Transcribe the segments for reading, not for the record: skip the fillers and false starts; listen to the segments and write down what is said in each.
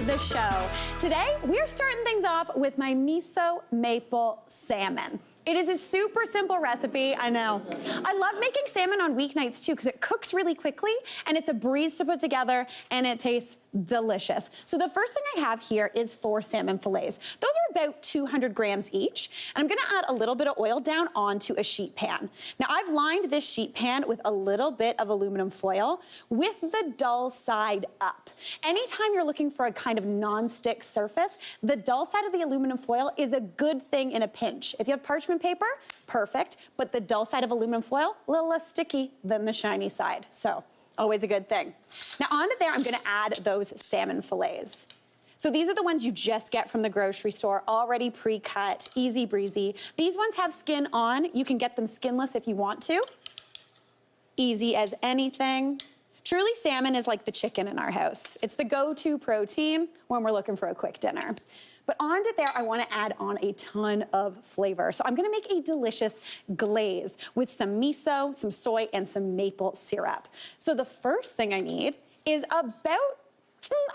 the show. Today, we're starting things off with my miso maple salmon. It is a super simple recipe, I know. I love making salmon on weeknights too because it cooks really quickly and it's a breeze to put together and it tastes delicious. So the first thing I have here is 4 salmon fillets. Those are about 200 grams each. And I'm gonna add a little bit of oil down onto a sheet pan. Now I've lined this sheet pan with a little bit of aluminum foil with the dull side up. Anytime you're looking for a kind of non-stick surface, the dull side of the aluminum foil is a good thing in a pinch. If you have parchment paper, perfect, but the dull side of aluminum foil, a little less sticky than the shiny side. So always a good thing. Now onto there, I'm gonna add those salmon fillets. So these are the ones you just get from the grocery store, already pre-cut, easy breezy. These ones have skin on. You can get them skinless if you want to. Easy as anything. Truly, salmon is like the chicken in our house. It's the go-to protein when we're looking for a quick dinner. But onto there, I wanna add on a ton of flavor. So I'm gonna make a delicious glaze with some miso, some soy, and some maple syrup. So the first thing I need is about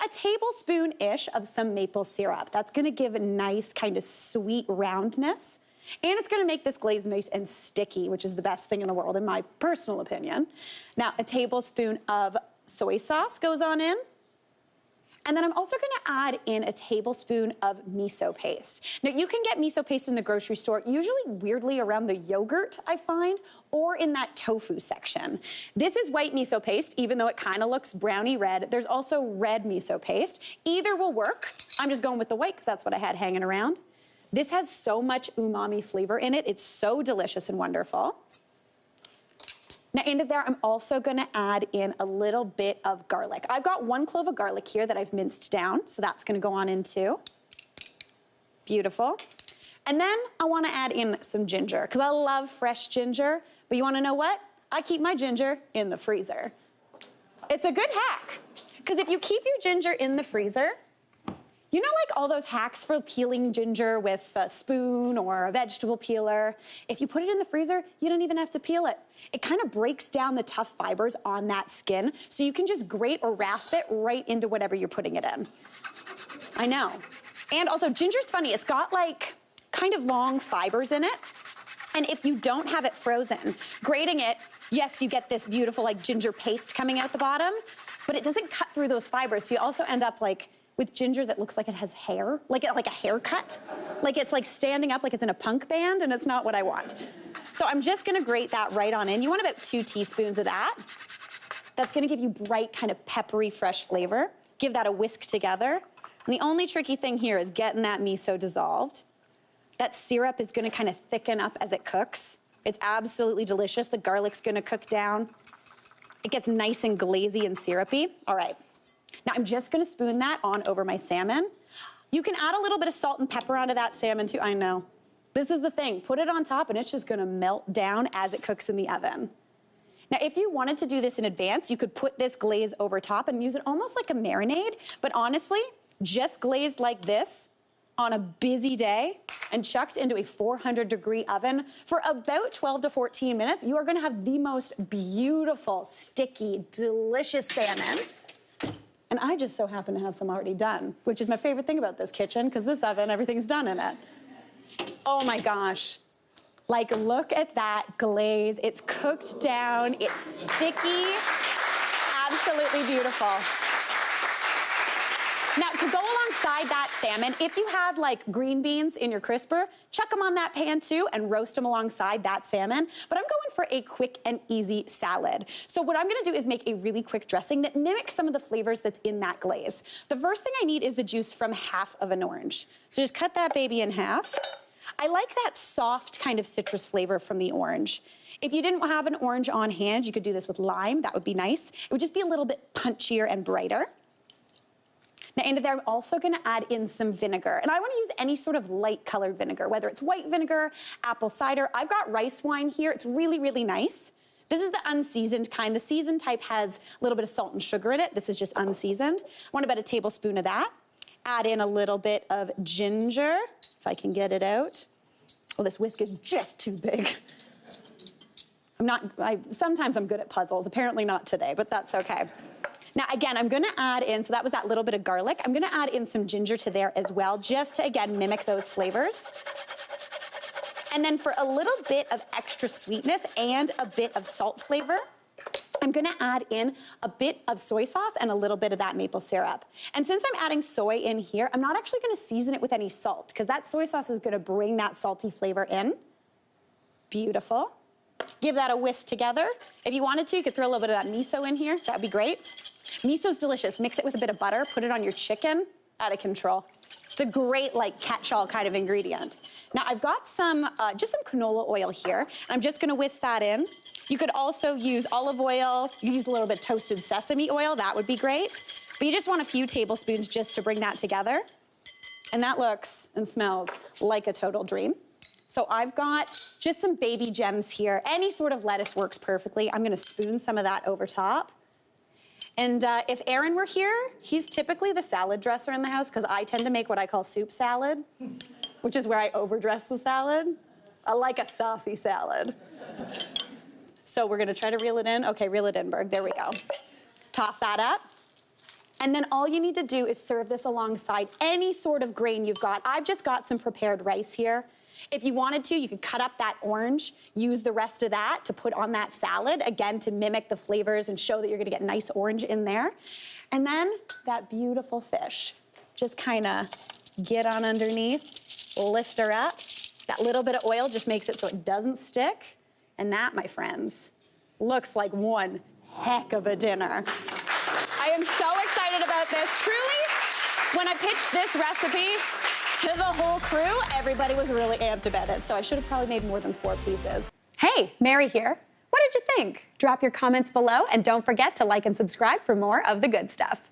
a tablespoon-ish of some maple syrup. That's gonna give a nice kind of sweet roundness. And it's gonna make this glaze nice and sticky, which is the best thing in the world, in my personal opinion. Now, a tablespoon of soy sauce goes on in. And then I'm also gonna add in a tablespoon of miso paste. Now you can get miso paste in the grocery store, usually weirdly around the yogurt, I find, or in that tofu section. This is white miso paste, even though it kind of looks browny red. There's also red miso paste. Either will work. I'm just going with the white because that's what I had hanging around. This has so much umami flavor in it. It's so delicious and wonderful. Now into there, I'm also gonna add in a little bit of garlic. I've got 1 clove of garlic here that I've minced down, so that's gonna go on in too. Beautiful. And then I wanna add in some ginger, because I love fresh ginger, but you wanna know what? I keep my ginger in the freezer. It's a good hack, because if you keep your ginger in the freezer, you know, like all those hacks for peeling ginger with a spoon or a vegetable peeler? If you put it in the freezer, you don't even have to peel it. It kind of breaks down the tough fibers on that skin, so you can just grate or rasp it right into whatever you're putting it in. I know. And also, ginger's funny. It's got like kind of long fibers in it. And if you don't have it frozen, grating it, yes, you get this beautiful like ginger paste coming out the bottom, but it doesn't cut through those fibers, so you also end up like with ginger that looks like it has hair, like a haircut. Like it's like standing up like it's in a punk band, and it's not what I want. So I'm just gonna grate that right on in. You want about 2 teaspoons of that. That's gonna give you bright, kind of peppery, fresh flavor. Give that a whisk together. And the only tricky thing here is getting that miso dissolved. That syrup is gonna kind of thicken up as it cooks. It's absolutely delicious. The garlic's gonna cook down. It gets nice and glazy and syrupy. All right. Now I'm just gonna spoon that on over my salmon. You can add a little bit of salt and pepper onto that salmon too, I know. This is the thing, put it on top and it's just gonna melt down as it cooks in the oven. Now if you wanted to do this in advance, you could put this glaze over top and use it almost like a marinade, but honestly, just glazed like this on a busy day and chucked into a 400-degree oven for about 12 to 14 minutes, you are gonna have the most beautiful, sticky, delicious salmon. And I just so happen to have some already done, which is my favorite thing about this kitchen, because this oven, everything's done in it. Oh my gosh. Like, look at that glaze. It's cooked down, it's sticky, absolutely beautiful. Now, to go alongside that salmon, if you have like green beans in your crisper, chuck them on that pan too and roast them alongside that salmon. But I'm going for a quick and easy salad. So what I'm gonna do is make a really quick dressing that mimics some of the flavors that's in that glaze. The first thing I need is the juice from half of an orange. So just cut that baby in half. I like that soft kind of citrus flavor from the orange. If you didn't have an orange on hand, you could do this with lime. That would be nice. It would just be a little bit punchier and brighter. Now into there, I'm also gonna add in some vinegar. And I wanna use any sort of light colored vinegar, whether it's white vinegar, apple cider. I've got rice wine here. It's really, really nice. This is the unseasoned kind. The seasoned type has a little bit of salt and sugar in it. This is just unseasoned. I want about a tablespoon of that. Add in a little bit of ginger, if I can get it out. Oh, this whisk is just too big. Sometimes I'm good at puzzles. Apparently not today, but that's okay. Now, again, I'm gonna add in, so that was that little bit of garlic. I'm gonna add in some ginger to there as well, just to, again, mimic those flavors. And then for a little bit of extra sweetness and a bit of salt flavor, I'm gonna add in a bit of soy sauce and a little bit of that maple syrup. And since I'm adding soy in here, I'm not actually gonna season it with any salt, because that soy sauce is gonna bring that salty flavor in. Beautiful. Give that a whisk together. If you wanted to, you could throw a little bit of that miso in here. That'd be great. Miso's delicious. Mix it with a bit of butter, put it on your chicken. Out of control. It's a great, like, catch-all kind of ingredient. Now, I've got some, just some canola oil here, and I'm just gonna whisk that in. You could also use olive oil. You can use a little bit of toasted sesame oil. That would be great. But you just want a few tablespoons just to bring that together. And that looks and smells like a total dream. So I've got just some baby gems here. Any sort of lettuce works perfectly. I'm gonna spoon some of that over top. And if Aaron were here, he's typically the salad dresser in the house, because I tend to make what I call soup salad, which is where I overdress the salad. I like a saucy salad. So we're gonna try to reel it in. Okay, reel it in, Berg. There we go. Toss that up. And then all you need to do is serve this alongside any sort of grain you've got. I've just got some prepared rice here. If you wanted to, you could cut up that orange, use the rest of that to put on that salad, again, to mimic the flavors and show that you're gonna get nice orange in there. And then that beautiful fish. Just kinda get on underneath, lift her up. That little bit of oil just makes it so it doesn't stick. And that, my friends, looks like one heck of a dinner. I am so excited about this. Truly, when I pitched this recipe to the whole crew, everybody was really amped about it. So I should have probably made more than 4 pieces. Hey, Mary here. What did you think? Drop your comments below, and don't forget to like and subscribe for more of the good stuff.